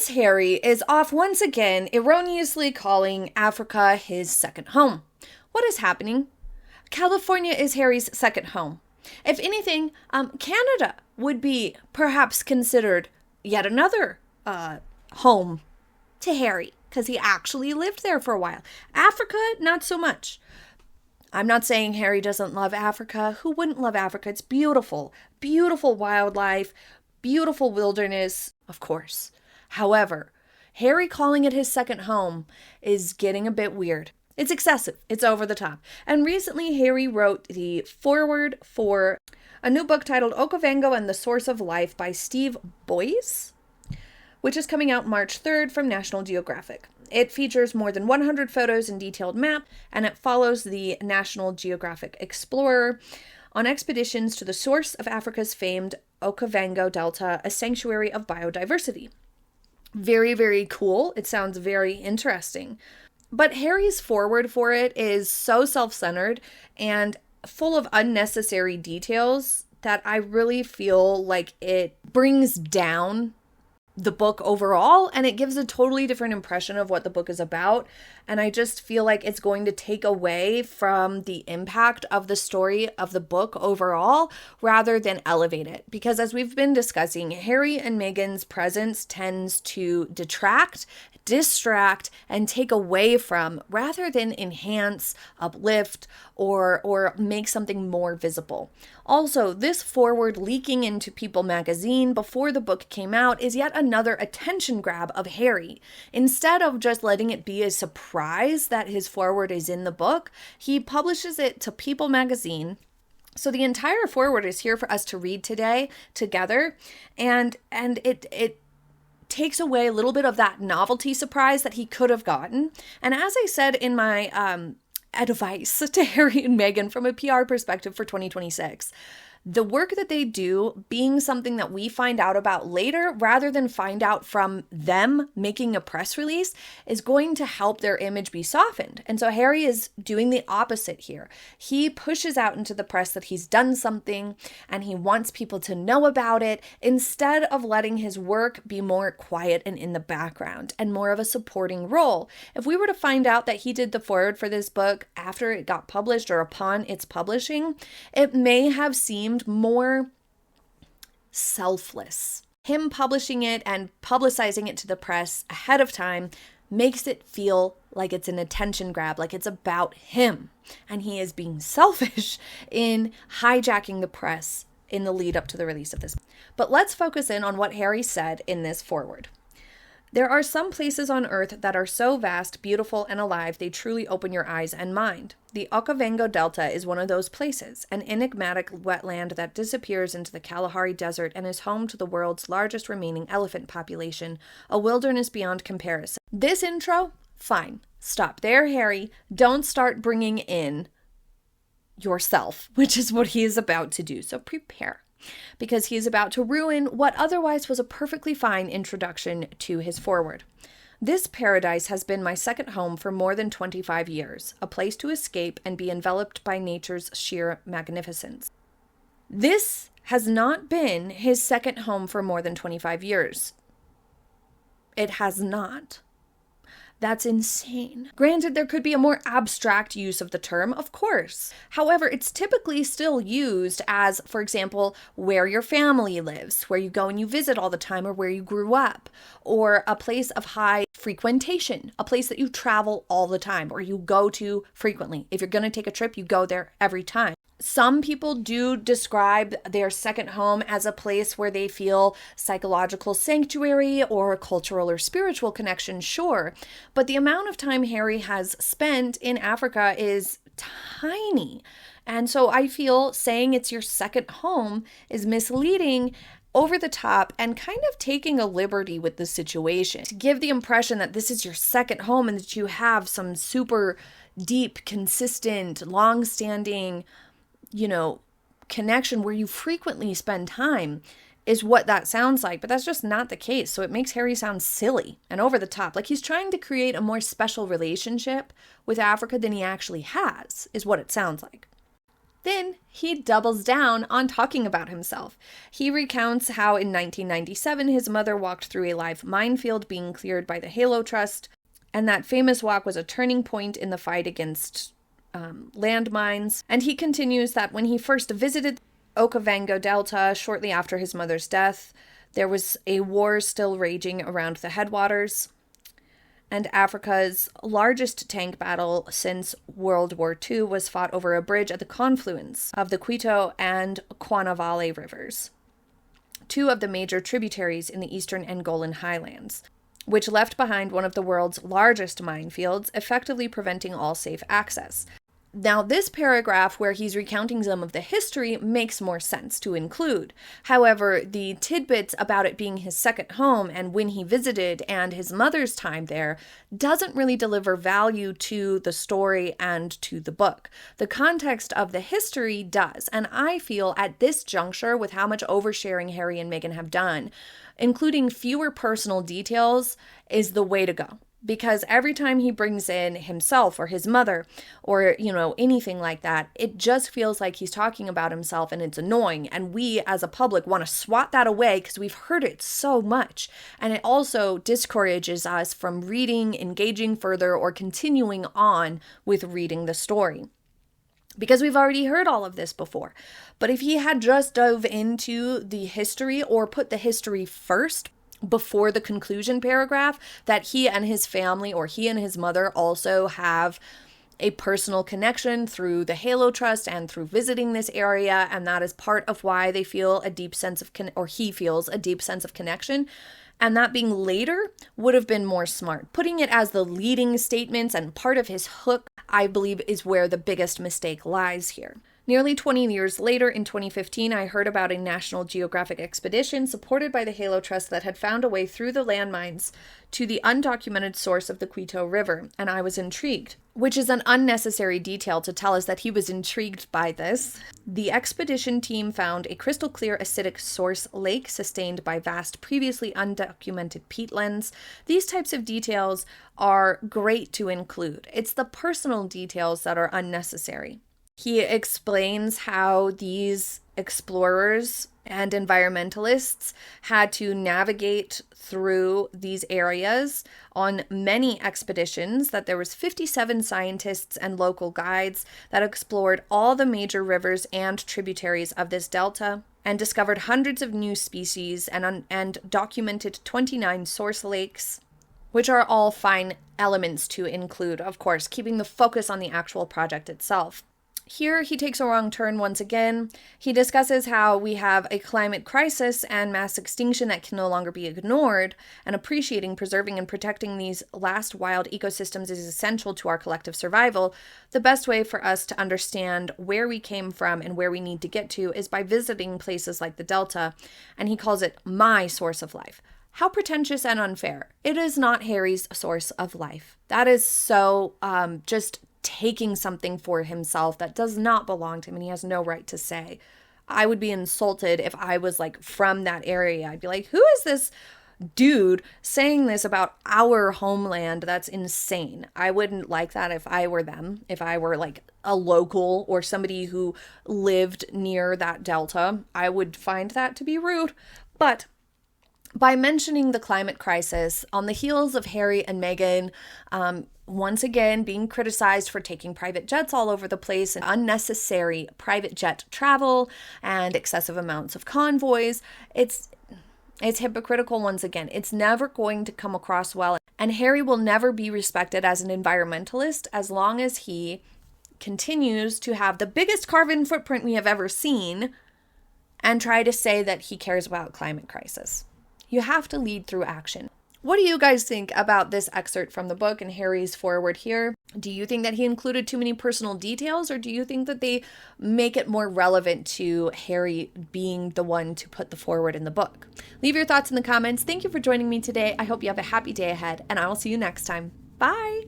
Prince Harry is off once again, erroneously calling Africa his second home. What is happening? California is Harry's second home. If anything, Canada would be perhaps considered yet another home to Harry, because he actually lived there for a while. Africa, not so much. I'm not saying Harry doesn't love Africa. Who wouldn't love Africa? It's beautiful. Beautiful wildlife, beautiful wilderness, of course. However, Harry calling it his second home is getting a bit weird. It's excessive. It's over the top. And recently, Harry wrote the foreword for a new book titled Okavango and the Source of Life by Steve Boyce, which is coming out March 3rd from National Geographic. It features more than 100 photos and detailed map, and it follows the National Geographic explorer on expeditions to the source of Africa's famed Okavango Delta, a sanctuary of biodiversity. Very, very cool. It sounds very interesting. But Harry's foreword for it is so self-centered and full of unnecessary details that I really feel like it brings down the book overall, and it gives a totally different impression of what the book is about. And I just feel like it's going to take away from the impact of the story of the book overall rather than elevate it. Because as we've been discussing, Harry and Meghan's presence tends to detract, distract, and take away from rather than enhance, uplift, or make something more visible. Also, this foreword leaking into People magazine before the book came out is yet another attention grab of Harry. Instead of just letting it be a surprise that his foreword is in the book, he publishes it to People magazine. So the entire foreword is here for us to read today together, and it takes away a little bit of that novelty surprise that he could have gotten. And as I said in my advice to Harry and Meghan from a PR perspective for 2026, the work that they do being something that we find out about later rather than find out from them making a press release is going to help their image be softened. And so Harry is doing the opposite here. He pushes out into the press that he's done something and he wants people to know about it instead of letting his work be more quiet and in the background and more of a supporting role. If we were to find out that he did the foreword for this book after it got published or upon its publishing, it may have seemed more selfless. Him publishing it and publicizing it to the press ahead of time makes it feel like it's an attention grab, like it's about him. And he is being selfish in hijacking the press in the lead up to the release of this. But let's focus in on what Harry said in this foreword. There are some places on earth that are so vast, beautiful, and alive they truly open your eyes and mind. The Okavango Delta is one of those places, an enigmatic wetland that disappears into the Kalahari Desert and is home to the world's largest remaining elephant population, a wilderness beyond comparison. This intro? Fine. Stop there, Harry. Don't start bringing in yourself, which is what he is about to do, so prepare. Because he is about to ruin what otherwise was a perfectly fine introduction to his foreword. This paradise has been my second home for more than 25 years, a place to escape and be enveloped by nature's sheer magnificence. This has not been his second home for more than 25 years. It has not. That's insane. Granted, there could be a more abstract use of the term, of course. However, it's typically still used as, for example, where your family lives, where you go and you visit all the time, or where you grew up, or a place of high frequentation, a place that you travel all the time, or you go to frequently. If you're going to take a trip, you go there every time. Some people do describe their second home as a place where they feel psychological sanctuary or cultural or spiritual connection, sure. But the amount of time Harry has spent in Africa is tiny. And so I feel saying it's your second home is misleading, over the top, and kind of taking a liberty with the situation to give the impression that this is your second home and that you have some super deep, consistent, long-standing connection where you frequently spend time is what that sounds like, but that's just not the case. So it makes Harry sound silly and over the top, like he's trying to create a more special relationship with Africa than he actually has, is what it sounds like. Then he doubles down on talking about himself. He recounts how in 1997 his mother walked through a live minefield being cleared by the Halo Trust, and that famous walk was a turning point in the fight against landmines. And he continues that when he first visited Okavango Delta shortly after his mother's death, there was a war still raging around the headwaters. And Africa's largest tank battle since World War II was fought over a bridge at the confluence of the Quito and Quanavale rivers, two of the major tributaries in the eastern Angolan highlands, which left behind one of the world's largest minefields, effectively preventing all safe access. Now, this paragraph where he's recounting some of the history makes more sense to include. However, the tidbits about it being his second home and when he visited and his mother's time there doesn't really deliver value to the story and to the book. The context of the history does, and I feel at this juncture, with how much oversharing Harry and Meghan have done, including fewer personal details is the way to go. Because every time he brings in himself or his mother or, anything like that, it just feels like he's talking about himself and it's annoying. And we as a public want to swat that away because we've heard it so much. And it also discourages us from reading, engaging further, or continuing on with reading the story, because we've already heard all of this before. But if he had just dove into the history or put the history first before the conclusion paragraph, that he and his family or he and his mother also have a personal connection through the Halo Trust and through visiting this area, and that is part of why they feel a deep sense of he feels a deep sense of connection, and that being later would have been more smart. Putting it as the leading statements and part of his hook, I believe, is where the biggest mistake lies here. Nearly 20 years later, in 2015, I heard about a National Geographic expedition supported by the Halo Trust that had found a way through the landmines to the undocumented source of the Quito River, and I was intrigued, which is an unnecessary detail to tell us that he was intrigued by this. The expedition team found a crystal clear acidic source lake sustained by vast previously undocumented peatlands. These types of details are great to include. It's the personal details that are unnecessary. He explains how these explorers and environmentalists had to navigate through these areas on many expeditions, that there was 57 scientists and local guides that explored all the major rivers and tributaries of this delta and discovered hundreds of new species and documented 29 source lakes, which are all fine elements to include, of course, keeping the focus on the actual project itself. Here, he takes a wrong turn once again. He discusses how we have a climate crisis and mass extinction that can no longer be ignored, and appreciating, preserving, and protecting these last wild ecosystems is essential to our collective survival. The best way for us to understand where we came from and where we need to get to is by visiting places like the Delta, and he calls it my source of life. How pretentious and unfair. It is not Harry's source of life. That is so just taking something for himself that does not belong to him and he has no right to say. I would be insulted if I was from that area. I'd be like, who is this dude saying this about our homeland? That's insane. I wouldn't like that if I were them, if I were a local or somebody who lived near that delta. I would find that to be rude. But by mentioning the climate crisis on the heels of Harry and Meghan, once again being criticized for taking private jets all over the place and unnecessary private jet travel and excessive amounts of convoys, it's hypocritical once again. It's never going to come across well. And Harry will never be respected as an environmentalist as long as he continues to have the biggest carbon footprint we have ever seen and try to say that he cares about climate crisis. You have to lead through action. What do you guys think about this excerpt from the book and Harry's foreword here? Do you think that he included too many personal details, or do you think that they make it more relevant to Harry being the one to put the foreword in the book? Leave your thoughts in the comments. Thank you for joining me today. I hope you have a happy day ahead, and I will see you next time. Bye!